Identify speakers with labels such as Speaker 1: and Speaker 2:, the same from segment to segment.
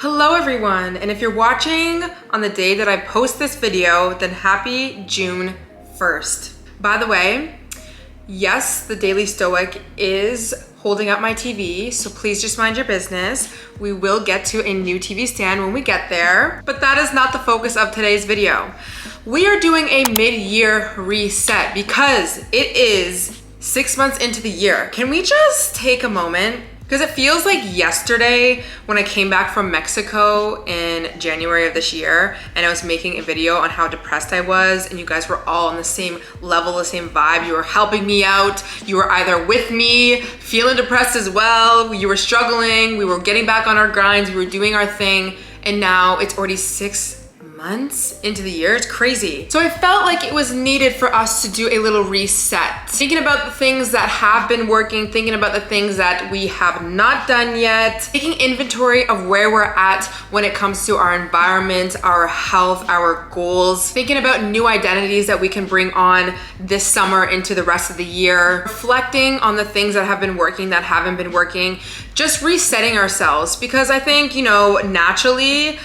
Speaker 1: Hello everyone, and if you're watching on the day that I post this video, then happy June 1st. By the way, yes, the Daily Stoic is holding up my TV, so please just mind your business. We will get to a new TV stand when we get there, but that is not the focus of today's video. We are doing a mid-year reset because it is 6 months into the year. Can we just take a moment? Because it feels like yesterday when I came back from Mexico in January of this year and I was making a video on how depressed I was and you guys were all on the same level, the same vibe. You were helping me out. You were either with me, feeling depressed as well. You were struggling. We were getting back on our grinds. We were doing our thing. And now it's already 6 months into the year. It's crazy. So I felt like it was needed for us to do a little reset. Thinking about the things that have been working, thinking about the things that we have not done yet, taking inventory of where we're at when it comes to our environment, our health, our goals, thinking about new identities that we can bring on this summer into the rest of the year, reflecting on the things that have been working, that haven't been working, just resetting ourselves. Because I think, naturally,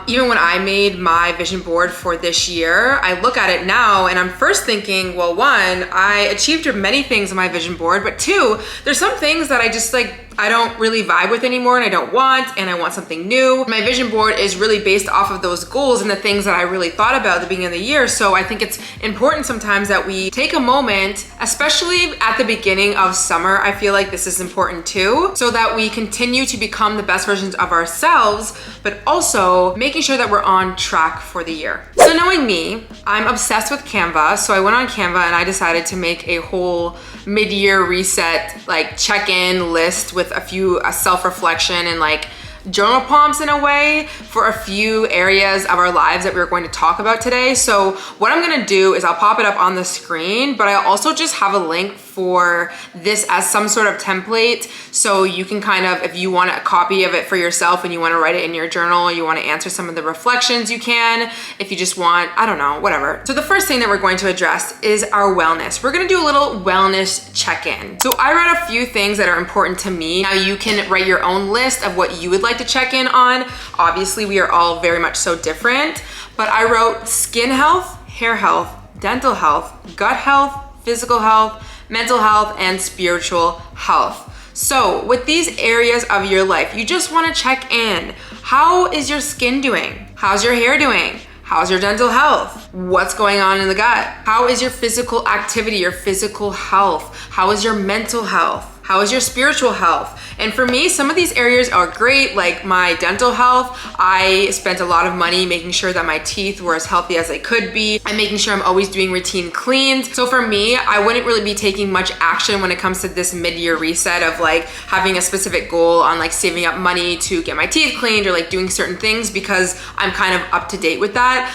Speaker 1: even when I made my vision board for this year, I look at it now and I'm first thinking, well, one, I achieved many things on my vision board, but two, there's some things that I don't really vibe with anymore and I want something new. My vision board is really based off of those goals and the things that I really thought about at the beginning of the year. So I think it's important sometimes that we take a moment, especially at the beginning of summer. I feel like this is important too, so that we continue to become the best versions of ourselves, but also making sure that we're on track for the year. So knowing me, I'm obsessed with Canva. So I went on Canva and I decided to make a whole mid-year reset, check-in list with a self-reflection and journal prompts in a way for a few areas of our lives that we're going to talk about today. So what I'm gonna do is I'll pop it up on the screen, but I also just have a link for this as some sort of template. So you can if you want a copy of it for yourself and you want to write it in your journal, you want to answer some of the reflections, you can. If you just want, I don't know, whatever. So the first thing that we're going to address is our wellness. We're going to do a little wellness check-in. So I wrote a few things that are important to me. Now you can write your own list of what you would like to check in on. Obviously, we are all very much so different, but I wrote skin health, hair health, dental health, gut health, physical health, mental health, and spiritual health. So with these areas of your life, you just want to check in. How is your skin doing? How's your hair doing? How's your dental health? What's going on in the gut? How is your physical activity, your physical health? How is your mental health? How is your spiritual health? And for me, some of these areas are great, like my dental health. I spent a lot of money making sure that my teeth were as healthy as they could be. I'm making sure I'm always doing routine cleans. So for me, I wouldn't really be taking much action when it comes to this mid-year reset of having a specific goal on saving up money to get my teeth cleaned or doing certain things, because I'm kind of up to date with that.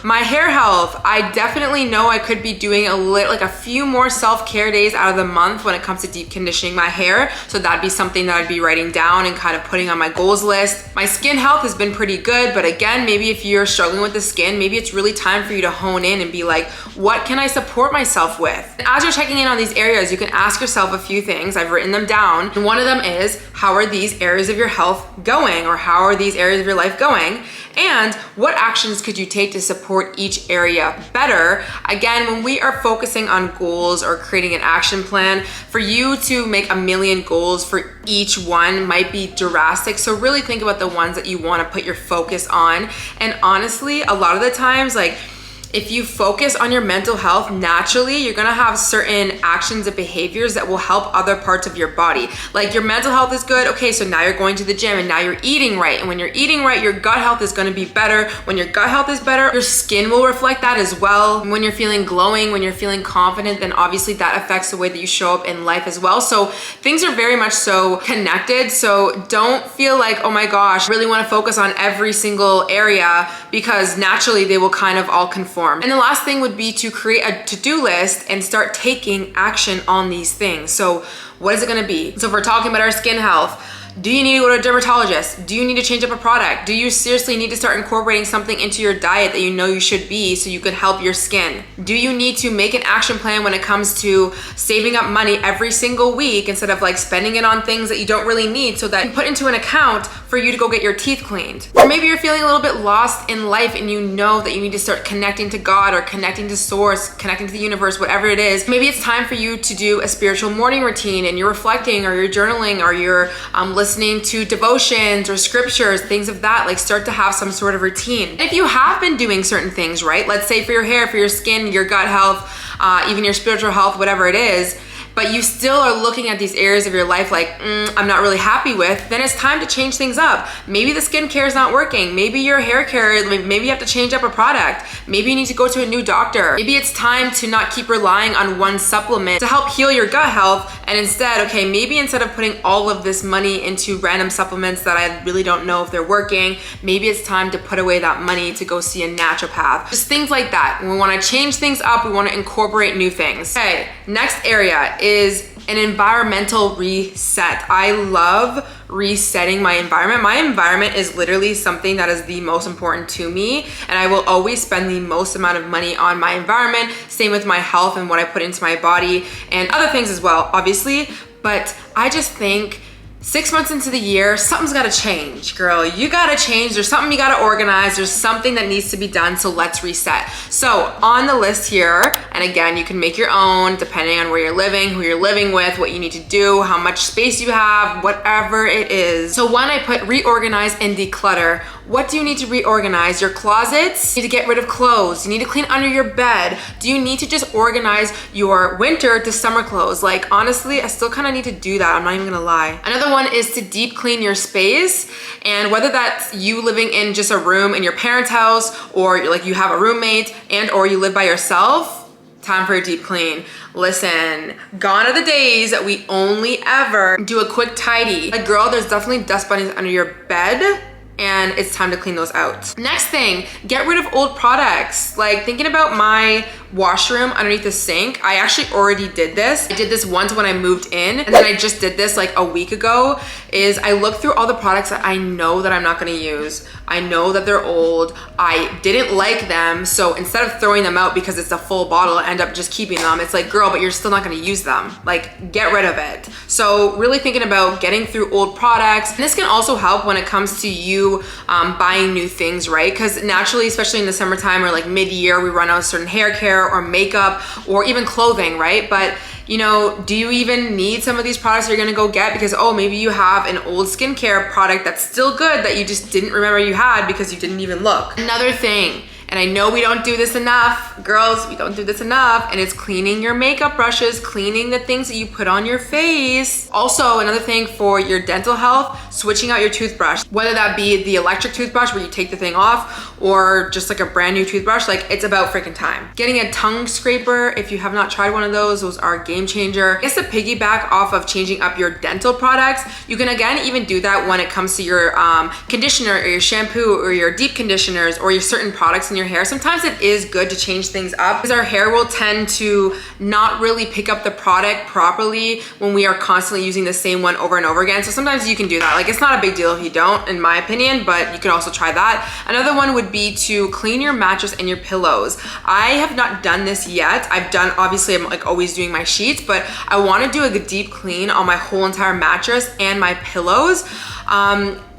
Speaker 1: My hair health, I definitely know I could be doing a few more self-care days out of the month when it comes to deep conditioning my hair. So that'd be something that I'd be writing down and putting on my goals list. My skin health has been pretty good, but again, maybe if you're struggling with the skin, maybe it's really time for you to hone in and be what can I support myself with? And as you're checking in on these areas, you can ask yourself a few things. I've written them down. And one of them is, how are these areas of your health going? Or how are these areas of your life going? And what actions could you take to support each area better? Again, when we are focusing on goals or creating an action plan, for you to make a million goals for each one might be drastic. So really think about the ones that you want to put your focus on. And honestly, a lot of the times, if you focus on your mental health, naturally, you're gonna have certain actions and behaviors that will help other parts of your body. Your mental health is good, okay, so now you're going to the gym and now you're eating right. And when you're eating right, your gut health is gonna be better. When your gut health is better, your skin will reflect that as well. And when you're feeling glowing, when you're feeling confident, then obviously that affects the way that you show up in life as well. So things are very much so connected. So don't feel oh my gosh, I really wanna focus on every single area, because naturally they will all conform. And the last thing would be to create a to-do list and start taking action on these things. So what is it gonna be? So if we're talking about our skin health, Do you need to go to a dermatologist? Do you need to change up a product? Do you seriously need to start incorporating something into your diet that you know you should be so you could help your skin? Do you need to make an action plan when it comes to saving up money every single week instead of like spending it on things that you don't really need so that you put into an account for you to go get your teeth cleaned? Or maybe you're feeling a little bit lost in life and you know that you need to start connecting to God or connecting to source, connecting to the universe, whatever it is. Maybe it's time for you to do a spiritual morning routine and you're reflecting or you're journaling or you're listening to devotions or scriptures, things of that. Like start to have some sort of routine. And if you have been doing certain things, right? Let's say for your hair, for your skin, your gut health, even your spiritual health, whatever it is, but you still are looking at these areas of your life like, I'm not really happy with, then it's time to change things up. Maybe the skincare is not working. Maybe your hair care, maybe you have to change up a product. Maybe you need to go to a new doctor. Maybe it's time to not keep relying on one supplement to help heal your gut health. And instead, okay, maybe instead of putting all of this money into random supplements that I really don't know if they're working, maybe it's time to put away that money to go see a naturopath. Just things like that. When we want to change things up, we want to incorporate new things. Okay, next area is an environmental reset. I love resetting my environment. My environment is literally something that is the most important to me, and I will always spend the most amount of money on my environment. Same with my health and what I put into my body and other things as well, obviously. But I just think 6 months into the year, something's gotta change, girl. You gotta change. There's something you gotta organize. There's something that needs to be done, so let's reset. So on the list here, and again, you can make your own depending on where you're living, who you're living with, what you need to do, how much space you have, whatever it is. So one, I put reorganize and declutter. What do you need to reorganize? Your closets? You need to get rid of clothes. You need to clean under your bed. Do you need to just organize your winter to summer clothes? Like honestly, I still kind of need to do that. I'm not even gonna lie. Another one is to deep clean your space. And whether that's you living in just a room in your parents' house or like you have a roommate and or you live by yourself, time for a deep clean. Listen, gone are the days that we only ever do a quick tidy. Like girl, there's definitely dust bunnies under your bed, and it's time to clean those out. Next thing, get rid of old products. Like thinking about my washroom underneath the sink, I actually already did this. I did this once when I moved in, and then I just did this like a week ago, is I looked through all the products that I know that I'm not gonna use. I know that they're old. I didn't like them, so instead of throwing them out because it's a full bottle, I end up just keeping them. It's like, girl, but you're still not gonna use them. Like, get rid of it. So really thinking about getting through old products. And this can also help when it comes to you buying new things, right? Because naturally, especially in the summertime or like mid-year, we run out of certain hair care or makeup or even clothing, right? But you know, do you even need some of these products you're gonna go get because, oh, maybe you have an old skincare product that's still good that you just didn't remember you had because you didn't even look. Another thing, and I know we don't do this enough, girls, we don't do this enough, and it's cleaning your makeup brushes, cleaning the things that you put on your face. Also, another thing for your dental health, switching out your toothbrush, whether that be the electric toothbrush where you take the thing off or just like a brand new toothbrush, like it's about freaking time. Getting a tongue scraper, if you have not tried one of those are a game changer. I guess to piggyback off of changing up your dental products, you can again even do that when it comes to your conditioner or your shampoo or your deep conditioners or your certain products in your hair. Sometimes it is good to change things up because our hair will tend to not really pick up the product properly when we are constantly using the same one over and over again. So sometimes you can do that. Like it's not a big deal if you don't, in my opinion, but you could also try that. Another one would be to clean your mattress and your pillows. I have not done this yet. I've done, obviously I'm like always doing my sheets, but I want to do a deep clean on my whole entire mattress and my pillows.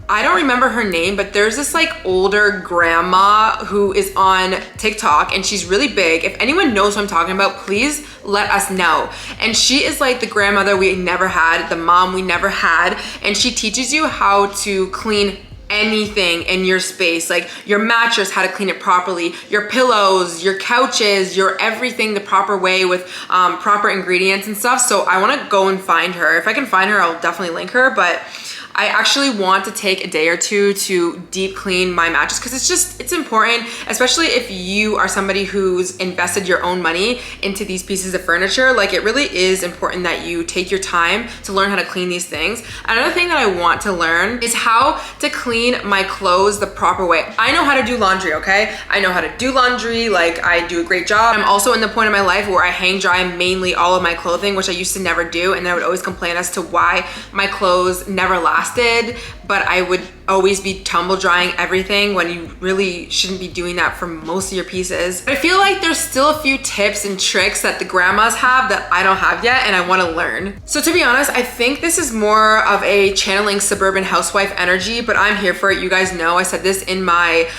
Speaker 1: I don't remember her name, but there's this like older grandma who is on TikTok and she's really big. If anyone knows what I'm talking about, please let us know. And she is like the grandmother we never had, the mom we never had. And she teaches you how to clean anything in your space, like your mattress, how to clean it properly, your pillows, your couches, your everything the proper way with proper ingredients and stuff. So I want to go and find her. If I can find her, I'll definitely link her, but I actually want to take a day or two to deep clean my mattress because it's important, especially if you are somebody who's invested your own money into these pieces of furniture. Like it really is important that you take your time to learn how to clean these things. Another thing that I want to learn is how to clean my clothes the proper way. I know how to do laundry, okay? I know how to do laundry, like I do a great job. I'm also in the point in my life where I hang dry mainly all of my clothing, which I used to never do, and then I would always complain as to why my clothes never last. lasted, but I would always be tumble drying everything when you really shouldn't be doing that for most of your pieces. But I feel like there's still a few tips and tricks that the grandmas have that I don't have yet and I want to learn. So to be honest, I think this is more of a channeling suburban housewife energy, but I'm here for it. You guys know I said this in my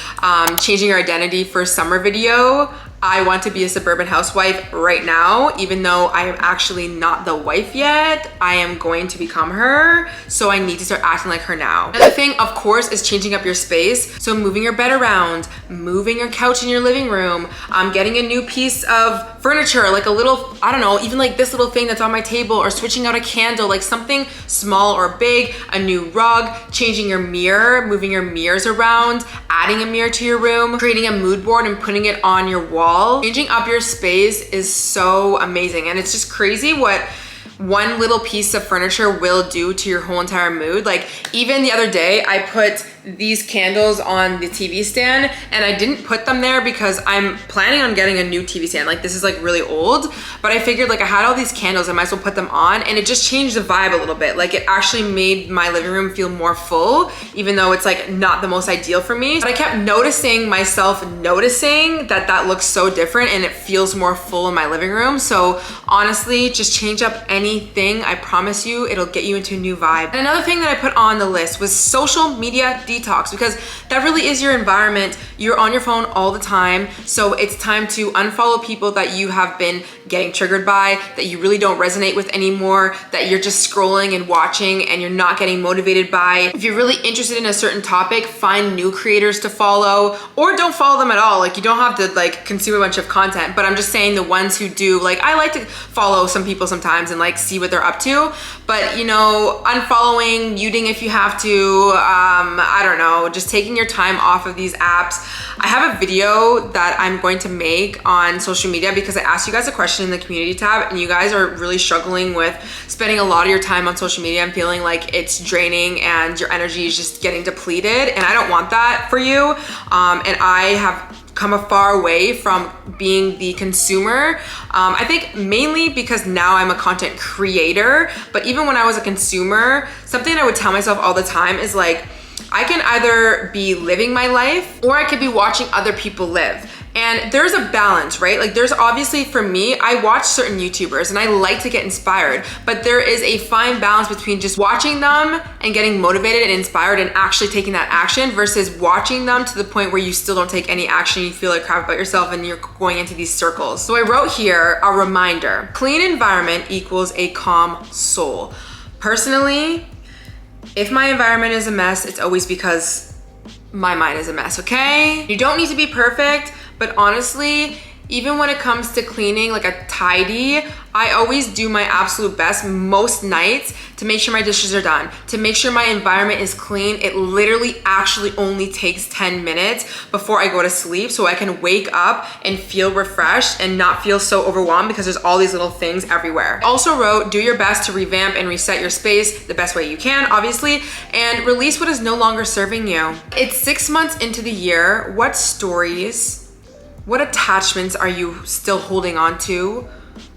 Speaker 1: changing your identity for summer video. I want to be a suburban housewife right now, even though I am actually not the wife yet. I am going to become her, so I need to start acting like her now. Another thing, of course, is changing up your space. So moving your bed around, moving your couch in your living room, getting a new piece of furniture, like a little, I don't know, even like this little thing that's on my table, or switching out a candle, like something small or big, a new rug, changing your mirror, moving your mirrors around, adding a mirror to your room, creating a mood board and putting it on your wall. Changing up your space is so amazing, and it's just crazy what one little piece of furniture will do to your whole entire mood. Like even the other day, I put these candles on the TV stand, and I didn't put them there because I'm planning on getting a new TV stand. Like this is like really old, but I figured like I had all these candles, I might as well put them on, and it just changed the vibe a little bit. Like it actually made my living room feel more full, even though it's like not the most ideal for me. But I kept noticing myself noticing that that looks so different and it feels more full in my living room. So honestly, just change up anything. I promise you, it'll get you into a new vibe. And another thing that I put on the list was social media detox, because that really is your environment. You're on your phone all the time, so it's time to unfollow people that you have been getting triggered by, that you really don't resonate with anymore, that you're just scrolling and watching and you're not getting motivated by. If you're really interested in a certain topic, find new creators to follow, or don't follow them at all. Like you don't have to like consume a bunch of content, but I'm just saying the ones who do, like I like to follow some people sometimes and like see what they're up to, but you know, unfollowing, muting if you have to, I don't know, just taking your time off of these apps. I have a video that I'm going to make on social media because I asked you guys a question in the community tab, and you guys are really struggling with spending a lot of your time on social media and feeling like it's draining and your energy is just getting depleted, and I don't want that for you. And I have come a far way from being the consumer. I think mainly because now I'm a content creator, but even when I was a consumer, something I would tell myself all the time is like, I can either be living my life or I could be watching other people live. And there's a balance, right? Like there's obviously, for me, I watch certain YouTubers and I like to get inspired, but there is a fine balance between just watching them and getting motivated and inspired and actually taking that action versus watching them to the point where you still don't take any action, you feel like crap about yourself and you're going into these circles. So I wrote here a reminder: clean environment equals a calm soul. Personally, if my environment is a mess, it's always because my mind is a mess, okay? You don't need to be perfect, but honestly, even when it comes to cleaning, like a tidy, I always do my absolute best most nights to make sure my dishes are done, to make sure my environment is clean. It literally actually only takes 10 minutes before I go to sleep so I can wake up and feel refreshed and not feel so overwhelmed because there's all these little things everywhere. Also wrote, do your best to revamp and reset your space the best way you can, obviously, and release what is no longer serving you. It's 6 months into the year. What stories, what attachments are you still holding on to?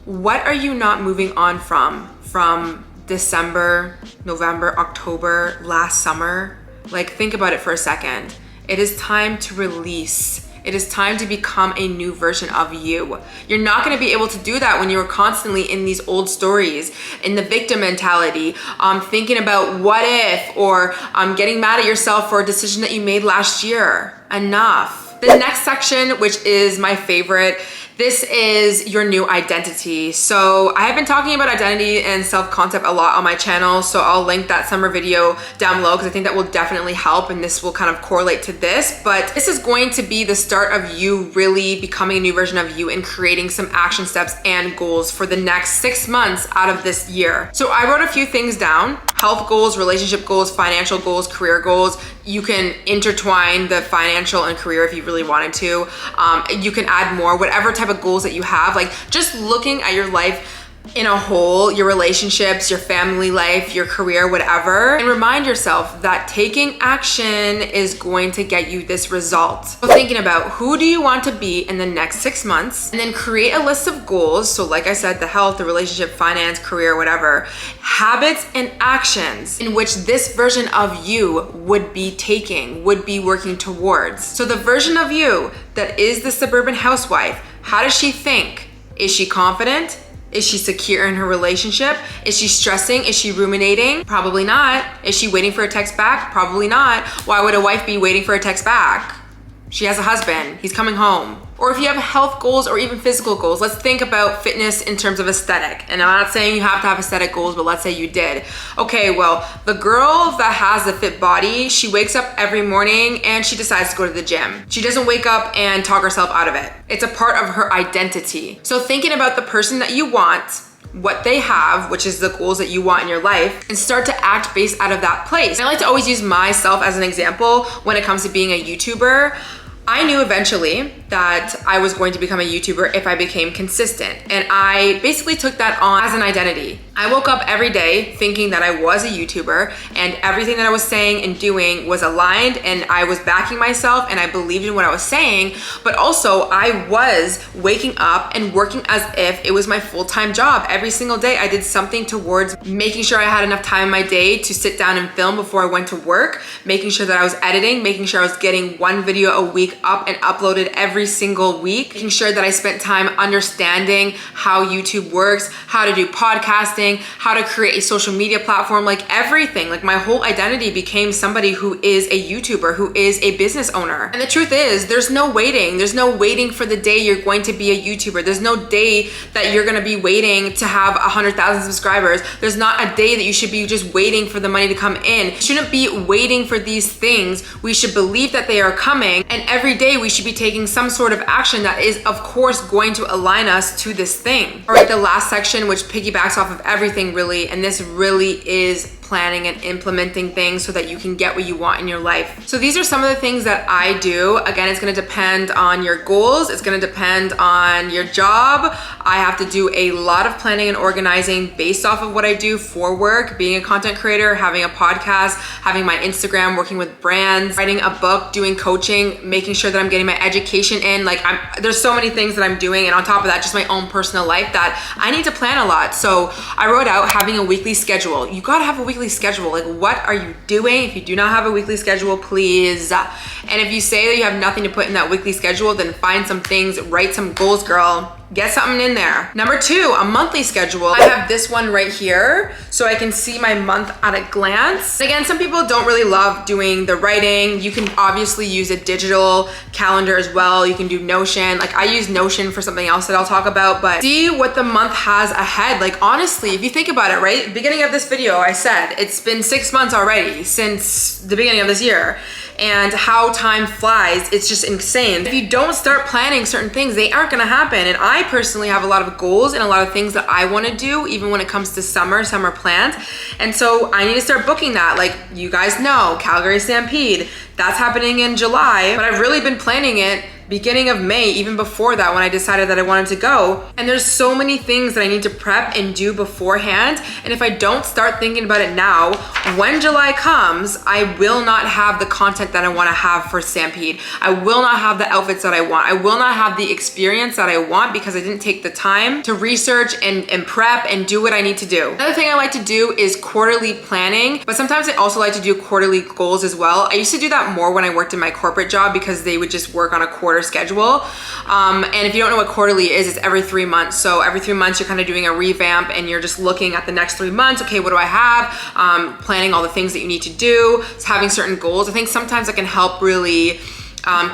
Speaker 1: What are you not moving on from December, November, October, last summer? Like, think about it for a second. It is time to release. It is time to become a new version of you. You're not gonna be able to do that when you're constantly in these old stories, in the victim mentality, thinking about what if, or getting mad at yourself for a decision that you made last year. Enough. The next section, which is my favorite, this is your new identity. So I have been talking about identity and self-concept a lot on my channel, so I'll link that summer video down below because I think that will definitely help, and this will kind of correlate to this. But this is going to be the start of you really becoming a new version of you and creating some action steps and goals for the next 6 months out of this year. So I wrote a few things down: health goals, relationship goals, financial goals, career goals. You can intertwine the financial and career if you really wanted to. You can add more, whatever type of goals that you have. Like, just looking at your life in a whole, your relationships, your family life, your career, whatever, and remind yourself that taking action is going to get you this result. So thinking about who do you want to be in the next 6 months, and then create a list of goals. So like I said, the health, the relationship, finance, career, whatever, habits and actions in which this version of you would be taking, would be working towards. So the version of you that is the suburban housewife, how does she think? Is she confident? Is she secure in her relationship? Is she stressing? Is she ruminating? Probably not. Is she waiting for a text back? Probably not. Why would a wife be waiting for a text back? She has a husband, he's coming home. Or if you have health goals or even physical goals, let's think about fitness in terms of aesthetic. And I'm not saying you have to have aesthetic goals, but let's say you did. Okay, well, the girl that has a fit body, she wakes up every morning and she decides to go to the gym. She doesn't wake up and talk herself out of it. It's a part of her identity. So thinking about the person that you want, what they have, which is the goals that you want in your life, and start to act based out of that place. And I like to always use myself as an example when it comes to being a YouTuber. I knew eventually that I was going to become a YouTuber if I became consistent. And I basically took that on as an identity. I woke up every day thinking that I was a YouTuber and everything that I was saying and doing was aligned, and I was backing myself and I believed in what I was saying, but also I was waking up and working as if it was my full-time job. Every single day I did something towards making sure I had enough time in my day to sit down and film before I went to work, making sure that I was editing, making sure I was getting one video a week up and uploaded every single week, making sure that I spent time understanding how YouTube works, how to do podcasting, how to create a social media platform, like everything. Like my whole identity became somebody who is a YouTuber, who is a business owner. And the truth is, there's no waiting. There's no waiting for the day you're going to be a YouTuber. There's no day that you're gonna be waiting to have 100,000 subscribers. There's not a day that you should be just waiting for the money to come in. You shouldn't be waiting for these things. We should believe that they are coming, and every day we should be taking some sort of action that is of course going to align us to this thing. All right, the last section, which piggybacks off of everything really, and this really is planning and implementing things so that you can get what you want in your life. So these are some of the things that I do. Again, it's gonna depend on your goals. It's gonna depend on your job. I have to do a lot of planning and organizing based off of what I do for work, being a content creator, having a podcast, having my Instagram, working with brands, writing a book, doing coaching, making sure that I'm getting my education in. Like there's so many things that I'm doing. And on top of that, just my own personal life that I need to plan a lot. So I wrote out having a weekly schedule. You gotta have a weekly schedule. Like, what are you doing? If you do not have a weekly schedule, please. And if you say that you have nothing to put in that weekly schedule, then find some things, write some goals, girl. Get something in there. Number 2, a monthly schedule. I have this one right here so I can see my month at a glance. Again, some people don't really love doing the writing. You can obviously use a digital calendar as well. You can do Notion. Like I use Notion for something else that I'll talk about, but see what the month has ahead. Like honestly, if you think about it, right? Beginning of this video, I said it's been 6 months already since the beginning of this year. And how time flies, it's just insane. If you don't start planning certain things, they aren't gonna happen. And I personally have a lot of goals and a lot of things that I wanna do, even when it comes to summer plans. And so I need to start booking that. Like you guys know, Calgary Stampede, that's happening in July, but I've really been planning it beginning of May, even before that when I decided that I wanted to go. And there's so many things that I need to prep and do beforehand. And if I don't start thinking about it now, when July comes, I will not have the content that I wanna have for Stampede. I will not have the outfits that I want. I will not have the experience that I want because I didn't take the time to research and prep and do what I need to do. Another thing I like to do is quarterly planning, but sometimes I also like to do quarterly goals as well. I used to do that more when I worked in my corporate job because they would just work on a quarter schedule. And if you don't know what quarterly is, it's every 3 months. So every 3 months, you're kind of doing a revamp and you're just looking at the next 3 months. Okay, what do I have? Planning all the things that you need to do, having certain goals. I think sometimes that can help really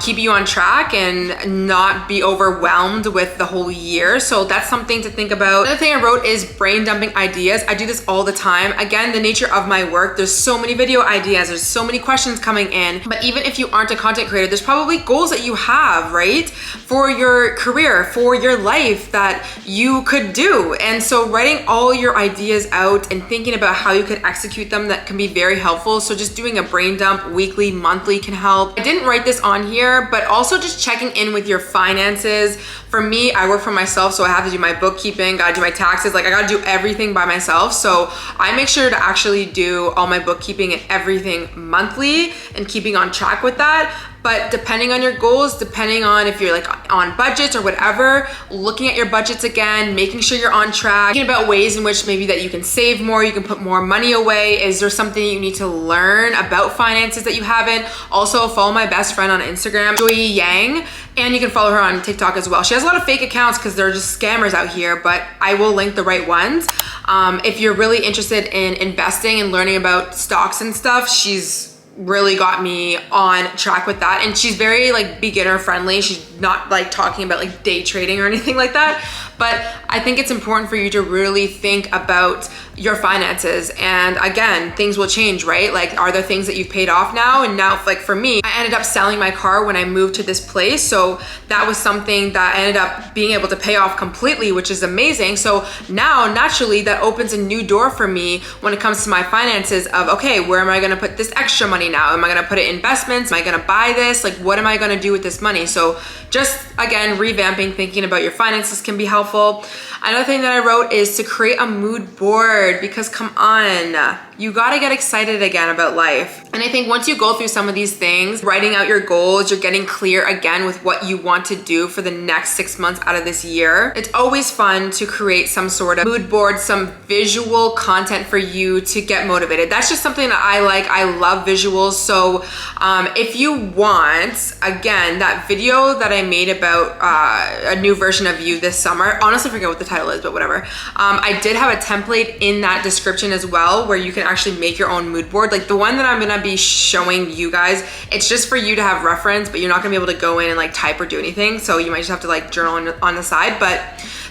Speaker 1: keep you on track and not be overwhelmed with the whole year. So that's something to think about. Another thing I wrote is brain dumping ideas. I do this all the time. Again, the nature of my work, there's so many video ideas, there's so many questions coming in, but even if you aren't a content creator, there's probably goals that you have, right? For your career, for your life that you could do. And so writing all your ideas out and thinking about how you could execute them, that can be very helpful. So just doing a brain dump weekly, monthly can help. I didn't write this on on here, but also just checking in with your finances. For me, I work for myself, so I have to do my bookkeeping, gotta do my taxes, like I gotta do everything by myself. So I make sure to actually do all my bookkeeping and everything monthly and keeping on track with that. But depending on your goals, depending on if you're like on budgets or whatever, looking at your budgets again, making sure you're on track, thinking about ways in which maybe that you can save more, you can put more money away. Is there something you need to learn about finances that you haven't? Also follow my best friend on Instagram, Joy Yang, and you can follow her on TikTok as well. She has a lot of fake accounts because they're just scammers out here, but I will link the right ones. If you're really interested in investing and learning about stocks and stuff, she's really got me on track with that, and she's very like beginner friendly. She's not like talking about like day trading or anything like that, but I think it's important for you to really think about your finances. And again, things will change, right? Like, are there things that you've paid off now? And now, like for me, I ended up selling my car when I moved to this place, so that was something that I ended up being able to pay off completely, which is amazing. So now naturally that opens a new door for me when it comes to my finances of, okay, where am I going to put this extra money now? Am I going to put it in investments? Am I going to buy this? Like, what am I going to do with this money? So just again, revamping, thinking about your finances can be helpful. Another thing that I wrote is to create a mood board, because come on, you gotta get excited again about life. And I think once you go through some of these things, writing out your goals, you're getting clear again with what you want to do for the next 6 months out of this year. It's always fun to create some sort of mood board, some visual content for you to get motivated. That's just something that I like. I love visuals. So if you want, again, that video that I made about a new version of you this summer, I honestly forget what the title is, but whatever. I did have a template in that description as well, where you can actually make your own mood board. Like the one that I'm gonna be showing you guys, it's just for you to have reference, but you're not gonna be able to go in and like type or do anything. So you might just have to like journal on the side. But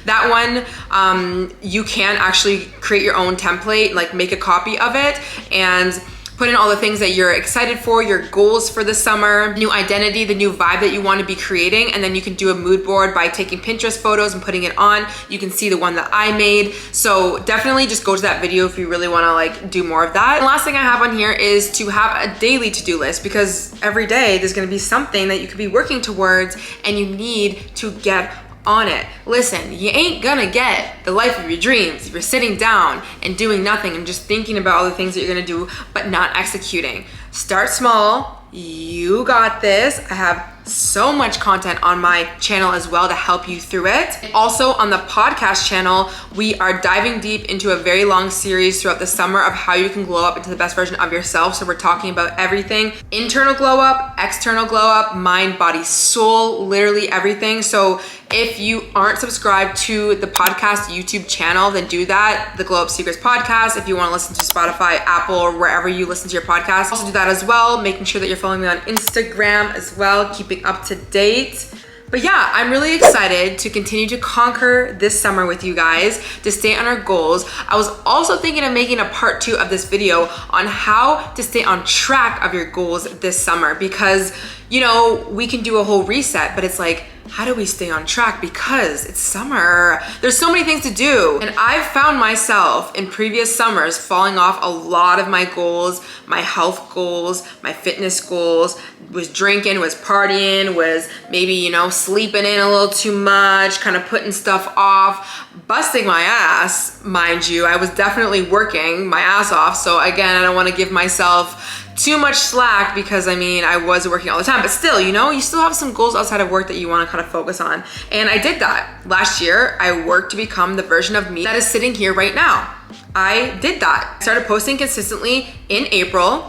Speaker 1: that one, you can actually create your own template, like make a copy of it and put in all the things that you're excited for, your goals for the summer, new identity, the new vibe that you want to be creating. And then you can do a mood board by taking Pinterest photos and putting it on. You can see the one that I made. So definitely just go to that video if you really want to like do more of that. And last thing I have on here is to have a daily to-do list, because every day there's going to be something that you could be working towards and you need to get on it. Listen, you ain't gonna get the life of your dreams if you're sitting down and doing nothing and just thinking about all the things that you're gonna do but not executing. Start small. You got this. I have so much content on my channel as well to help you through it. Also on the podcast channel, we are diving deep into a very long series throughout the summer of how you can glow up into the best version of yourself. So we're talking about everything: internal glow up, external glow up, mind, body, soul, literally everything. So if you aren't subscribed to the podcast YouTube channel, then do that, the Glow Up Secrets podcast. If you want to listen to Spotify, Apple, or wherever you listen to your podcast, also do that as well. Making sure that you're following me on Instagram as well, keeping up to date. But yeah, I'm really excited to continue to conquer this summer with you guys, to stay on our goals. I was also thinking of making a part 2 of this video on how to stay on track of your goals this summer, because you know, we can do a whole reset, but it's like, how do we stay on track? Because it's summer. There's so many things to do. And I've found myself in previous summers falling off a lot of my goals, my health goals, my fitness goals, was drinking, was partying, was maybe, you know, sleeping in a little too much, kind of putting stuff off, busting my ass, mind you. I was definitely working my ass off. So again, I don't want to give myself too much slack, because I mean, I was working all the time, but still, you know, you still have some goals outside of work that you want to kind of focus on. And I did that. Last year, I worked to become the version of me that is sitting here right now. I did that. I started posting consistently in April,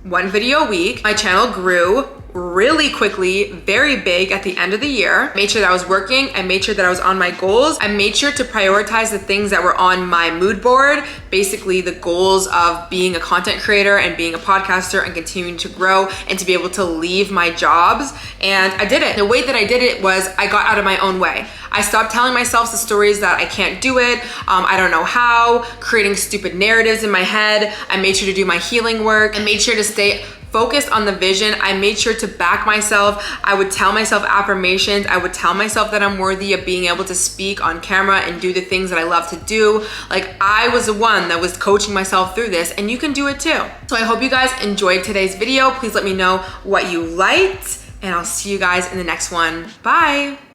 Speaker 1: 1 video a week. My channel grew really quickly, very big at the end of the year. Made sure that I was working. I made sure that I was on my goals. I made sure to prioritize the things that were on my mood board, basically the goals of being a content creator and being a podcaster and continuing to grow and to be able to leave my jobs. And I did it. The way that I did it was I got out of my own way. I stopped telling myself the stories that I can't do it, I don't know how, creating stupid narratives in my head. I made sure to do my healing work. I made sure to stay focused on the vision. I made sure to back myself. I would tell myself affirmations. I would tell myself that I'm worthy of being able to speak on camera and do the things that I love to do. Like, I was the one that was coaching myself through this, and you can do it too. So I hope you guys enjoyed today's video. Please let me know what you liked. and I'll see you guys in the next one. Bye.